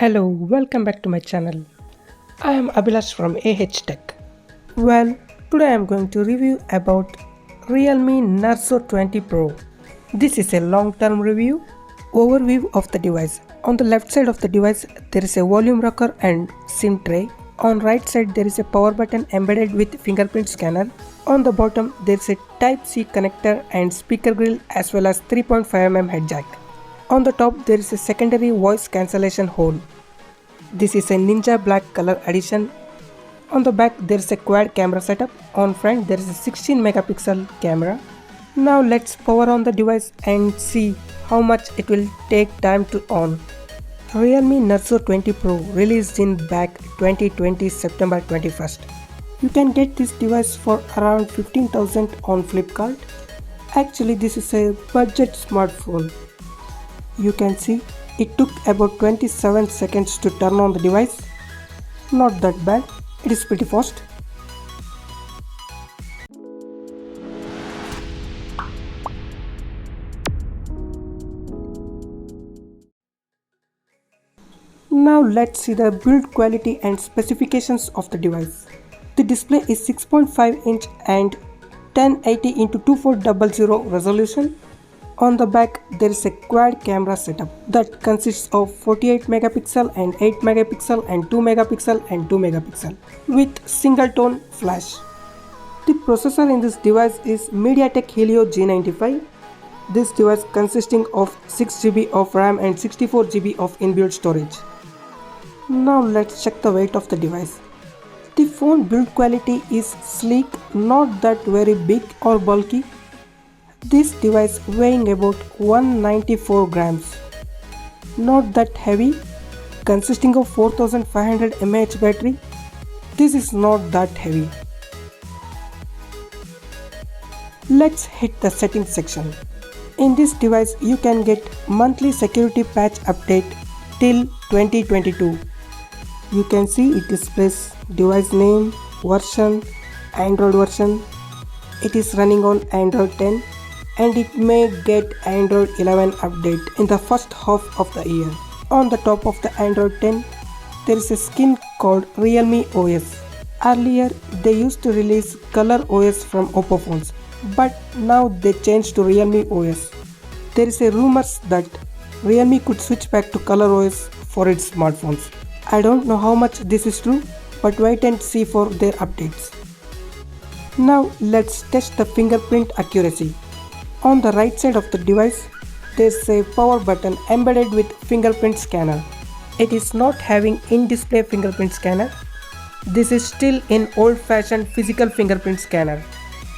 Hello, welcome back to my channel. I am Abhilash from AH Tech. Well, today I am going to review about Realme Narzo 20 Pro. This is a long-term review overview of the device. On the left side of the device there is a volume rocker and SIM tray. On right side there is a power button embedded with fingerprint scanner. On the bottom there is a Type-C connector and speaker grill as well as 3.5mm head jack. On the top there is a secondary voice cancellation hole. This is a Ninja black color edition. On the back there is a quad camera setup. On front there is a 16 megapixel camera. Now let's power on the device and see how much it will take time to on. Realme Narzo 20 Pro released in back 2020 September 21st. You can get this device for around 15,000 on Flipkart. Actually this is a budget smartphone. You can see it took about 27 seconds to turn on the device. Not that bad, it is pretty fast. Now let's see the build quality and specifications of the device. The display is 6.5 inch and 1080x2400 resolution. On the back there is a quad camera setup that consists of 48 megapixel and 8 megapixel and 2 megapixel and 2 megapixel with single tone flash. The processor in this device is MediaTek Helio G95. This device consisting of 6GB of RAM and 64GB of inbuilt storage. Now let's check the weight of the device. The phone build quality is sleek, not that very big or bulky. This device weighing about 194 grams. Not that heavy, consisting of 4500 mAh battery. This is not that heavy. Let's hit the settings section. In this device you can get monthly security patch update till 2022. You can see it displays device name, version, Android version. It is running on Android 10. And it may get Android 11 update in the first half of the year. On the top of the Android 10, there is a skin called Realme OS. Earlier, they used to release Color OS from Oppo phones, but now they changed to Realme OS. There is a rumors that Realme could switch back to Color OS for its smartphones. I don't know how much this is true, but wait and see for their updates. Now let's test the fingerprint accuracy. On the right side of the device, there is a power button embedded with fingerprint scanner. It is not having in-display fingerprint scanner. This is still in old-fashioned physical fingerprint scanner.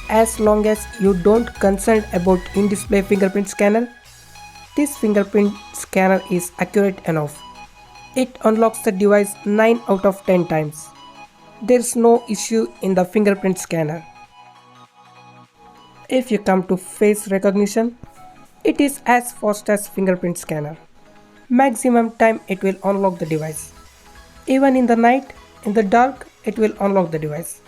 As long as you don't concern about in-display fingerprint scanner, this fingerprint scanner is accurate enough. It unlocks the device 9 out of 10 times. There is no issue in the fingerprint scanner. If you come to face recognition, it is as fast as fingerprint scanner. Maximum time it will unlock the device. Even in the night, in the dark, it will unlock the device.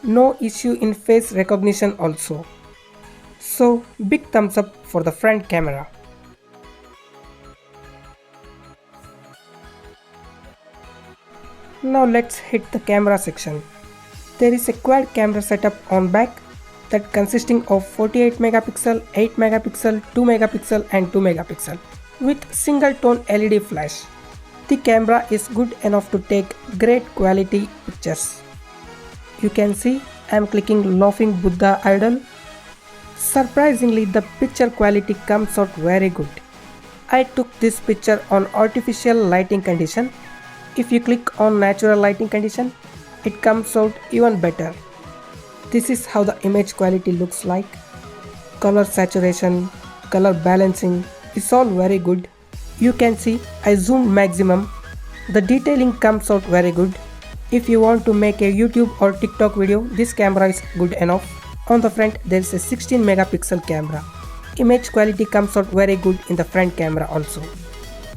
No issue in face recognition also. So big thumbs up for the front camera. Now let's hit the camera section. There is a quad camera setup on back that consisting of 48 megapixel, 8 megapixel, 2 megapixel and 2 megapixel with single tone LED flash. The camera is good enough to take great quality pictures. You can see I am clicking laughing Buddha idol. Surprisingly the picture quality comes out very good. I took this picture on artificial lighting condition. If you click on natural lighting condition, it comes out even better. This is how the image quality looks like. Color saturation, color balancing is all very good. You can see I zoomed maximum. The detailing comes out very good. If you want to make a YouTube or TikTok video, this camera is good enough. On the front there is a 16 megapixel camera. Image quality comes out very good in the front camera also.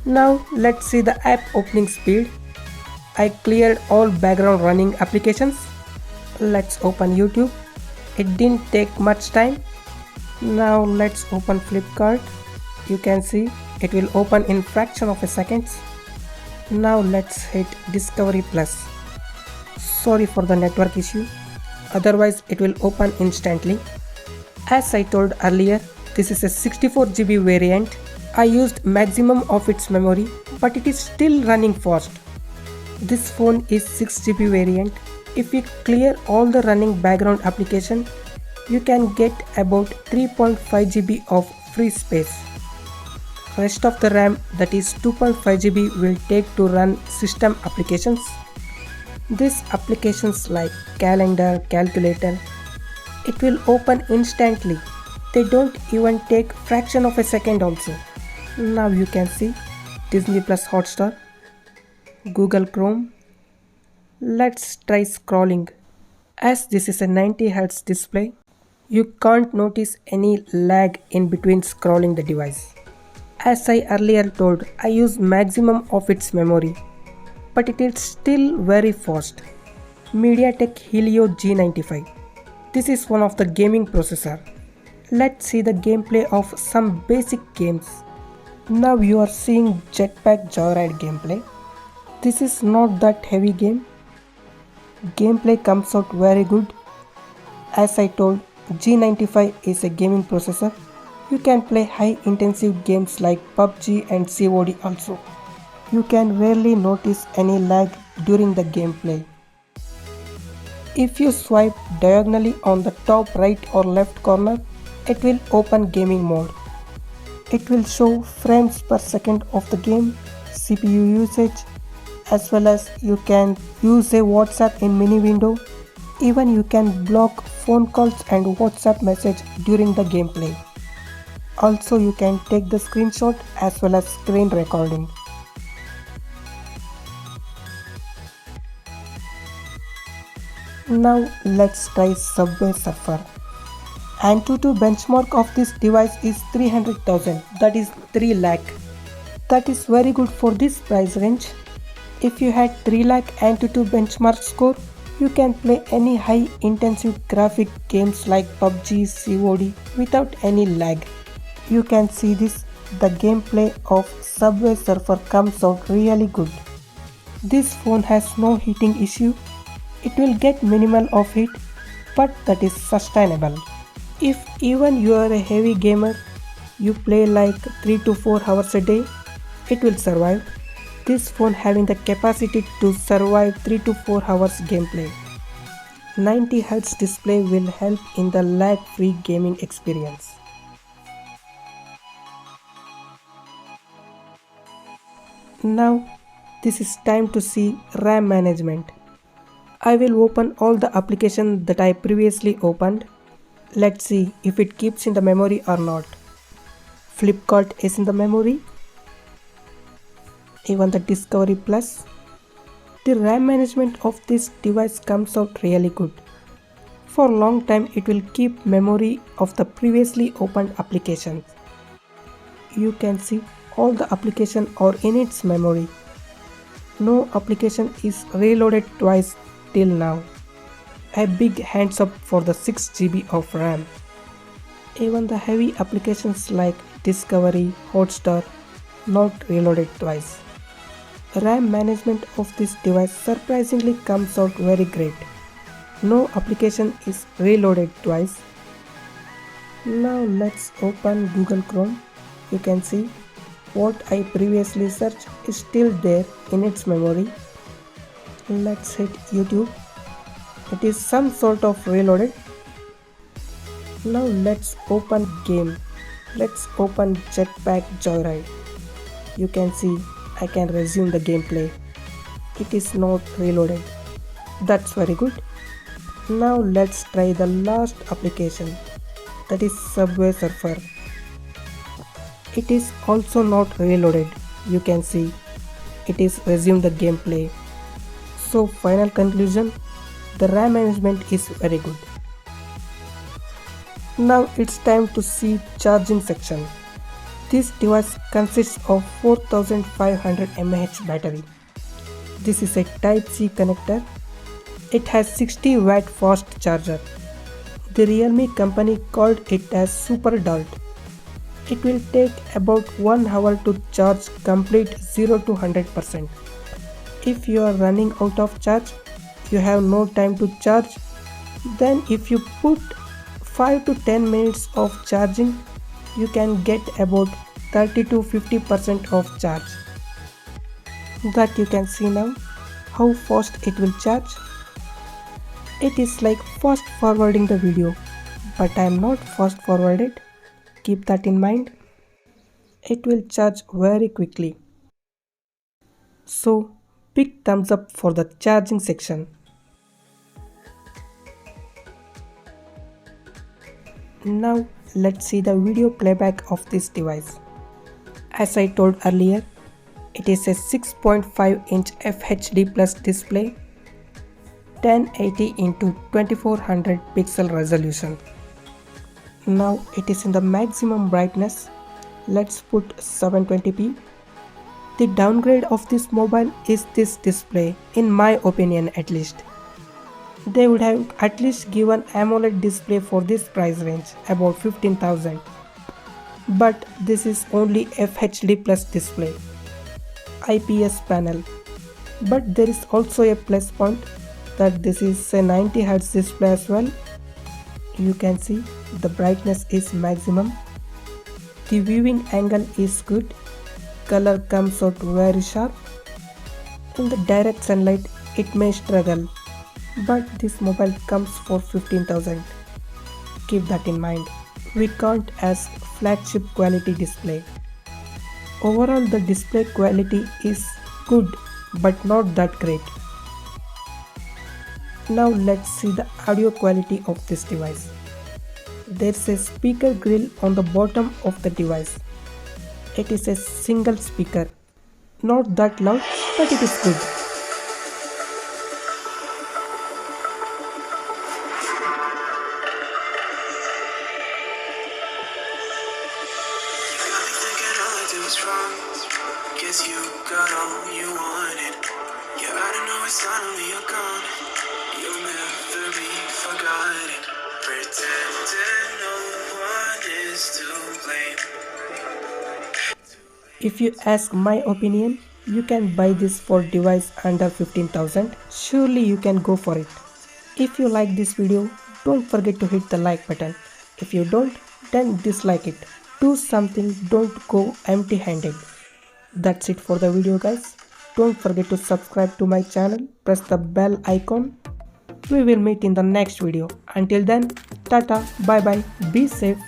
Now let's see the app opening speed. I cleared all background running applications. Let's open YouTube. It didn't take much time. Now let's open Flipkart. You can see it will open in fraction of a second. Now let's hit Discovery Plus. Sorry for the network issue, otherwise it will open instantly. As I told earlier, this is a 64 GB variant. I used maximum of its memory, but it is still running fast. This phone is 6 GB variant. If we clear all the running background application, you can get about 3.5 GB of free space. Rest of the RAM, that is 2.5 GB, will take to run system applications. These applications like calendar, calculator, it will open instantly. They don't even take fraction of a second also. Now you can see Disney Plus Hotstar, Google Chrome. Let's try scrolling. As this is a 90Hz display, you can't notice any lag in between scrolling the device. As I earlier told, I use maximum of its memory, but it is still very fast. MediaTek Helio G95. This is one of the gaming processor. Let's see the gameplay of some basic games. Now you are seeing Jetpack Joyride gameplay. This is not that heavy game. Gameplay comes out very good. As I told, G95 is a gaming processor. You can play high intensive games like PUBG and COD also. You can rarely notice any lag during the gameplay. If you swipe diagonally on the top right or left corner, it will open gaming mode. It will show frames per second of the game, CPU usage, as well as you can use a WhatsApp in mini window. Even you can block phone calls and WhatsApp message during the gameplay. Also you can take the screenshot as well as screen recording. Now let's try Subway Surfer. Antutu benchmark of this device is 300,000, that is 3 lakh. That is very good for this price range. If you had 3 lakh Antutu benchmark score, you can play any high intensive graphic games like PUBG, COD without any lag. You can see this, the gameplay of Subway Surfer comes out really good. This phone has no heating issue. It will get minimal of heat, but that is sustainable. If even you are a heavy gamer, you play like 3 to 4 hours a day, it will survive. This phone having the capacity to survive 3 to 4 hours gameplay. 90Hz display will help in the lag-free gaming experience. Now this is time to see RAM management. I will open all the applications that I previously opened. Let's see if it keeps in the memory or not. Flipkart is in the memory. Even the Discovery Plus. The RAM management of this device comes out really good. For a long time it will keep memory of the previously opened applications. You can see all the applications are in its memory. No application is reloaded twice till now. A big hands up for the 6 GB of RAM. Even the heavy applications like Discovery, Hotstar, not reloaded twice. RAM management of this device surprisingly comes out very great. No application is reloaded twice. Now let's open Google Chrome. You can see what I previously searched is still there in its memory. Let's hit YouTube. It is some sort of reloaded. Now let's open game. Let's open Jetpack Joyride. You can see I can resume the gameplay. It is not reloaded. That's very good. Now let's try the last application, that is Subway Surfer. It is also not reloaded. You can see it is resumed the gameplay. So final conclusion, the RAM management is very good. Now it's time to see charging section. This device consists of 4500 mAh battery. This is a Type-C connector. It has 60 watt fast charger. The Realme company called it as Super Dart. It will take about 1 hour to charge complete 0 to 100%. If you are running out of charge, you have no time to charge, then if you put 5 to 10 minutes of charging, you can get about 30 to 50% of charge. That you can see now how fast it will charge. It is like fast forwarding the video, but I am not fast forwarded. Keep that in mind. It will charge very quickly. So big thumbs up for the charging section. Now let's see the video playback of this device. As I told earlier, it is a 6.5-inch FHD Plus display, 1080 x 2400 pixel resolution. Now it is in the maximum brightness. Let's put 720p. The downgrade of this mobile is this display, in my opinion at least. They would have at least given AMOLED display for this price range, about 15,000. But this is only FHD Plus display, IPS panel. But there is also a plus point that this is a 90Hz display as well. You can see the brightness is maximum. The viewing angle is good. Color comes out very sharp. In the direct sunlight it may struggle, but this mobile comes for 15,000. Keep that in mind. We can't ask flagship quality display. Overall the display quality is good but not that great. Now let's see the audio quality of this device. There's a speaker grill on the bottom of the device. It is a single speaker. Not that loud, but it is good. Guess you got all you wanted. Yeah, I don't know, it's suddenly you're gone. You'll never be forgotten. Pretending no one is to blame. If you ask my opinion, you can buy this for device under 15,000. Surely you can go for it. If you like this video, don't forget to hit the like button. If you don't, then dislike it. Do something, don't go empty-handed. That's it for the video guys. Don't forget to subscribe to my channel, press the bell icon. We will meet in the next video. Until then, tata, bye bye, be safe.